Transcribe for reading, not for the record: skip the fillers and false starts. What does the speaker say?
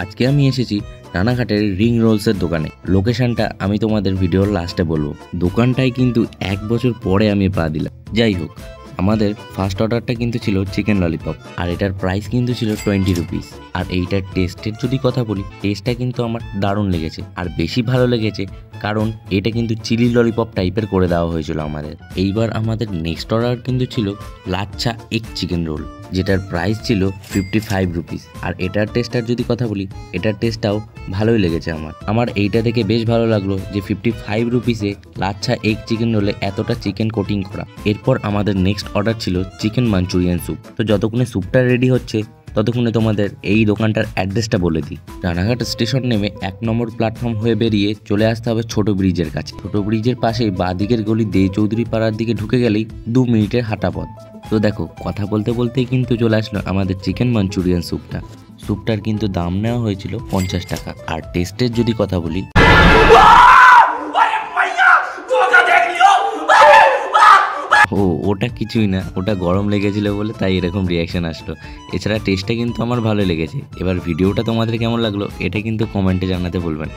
আজকে আমি এসেছি রানাঘাটের রিং রোলসের দোকানে। লোকেশনটা আমি তোমাদের ভিডিওর লাস্টে বলবো। দোকানটায় কিন্তু 1 বছর পরে আমি পা দিলাম। যাই হোক, আমাদের ফার্স্ট অর্ডারটা কিন্তু ছিল চিকেন ললিপপ, আর এটার প্রাইস কিন্তু ছিল 20 রুপিস। আর এইটার টেস্টের যদি কথা বলি, টেস্টটা কিন্তু আমার দারুণ লেগেছে, আর বেশি ভালো লেগেছে কারণ এটা কিন্তু চিলি ললিপপ টাইপের করে দেওয়া হয়েছিল আমাদের। এইবার আমাদের নেক্সট অর্ডার কিন্তু ছিল লাচ্ছা এগ চিকেন রোল, যেটার প্রাইস ছিল 55 রুপিস। আর এটার টেস্টার যদি কথা বলি, এটার টেস্টটাও ভালোই লেগেছে আমার এইটা দেখে বেশ ভালো লাগলো যে 55 রুপিসে লাচ্ছা এগ চিকেন রোলে এতটা চিকেন কোটিং করা। এরপর আমাদের নেক্সট অর্ডার ছিল চিকেন মাঞ্চুরিয়ান স্যুপ। তো যতক্ষণে স্যুপটা রেডি হচ্ছে ততক্ষণে তোমাদের এই দোকানটার অ্যাড্রেসটা বলে দিই। রানাঘাট স্টেশন নেমে 1 নম্বর প্ল্যাটফর্ম হয়ে বেরিয়ে চলে আসতে হবে ছোট ব্রিজের কাছে। ছোট ব্রিজের পাশেই বাঁ দিকের গলি দিয়ে চৌধুরী পাড়ার দিকে ঢুকে গেলেই 2 মিনিটের হাঁটা পথ। তো দেখো, কথা বলতে বলতেই কিন্তু চলে আসলো আমাদের চিকেন মাঞ্চুরিয়ান স্যুপটা। স্যুপটার কিন্তু দাম নেওয়া হয়েছিল 50 টাকা। আর টেস্টের যদি কথা বলি, ওটা কিছুই না, ওটা গরম লেগেছিল বলে তাই এরকম রিয়াকশন আসলো। এছাড়া টেস্টটা কিন্তু আমার ভালো লেগেছে। এবার ভিডিওটা তোমাদের কেমন লাগলো এটা কিন্তু কমেন্টে জানাতে ভুলবেন।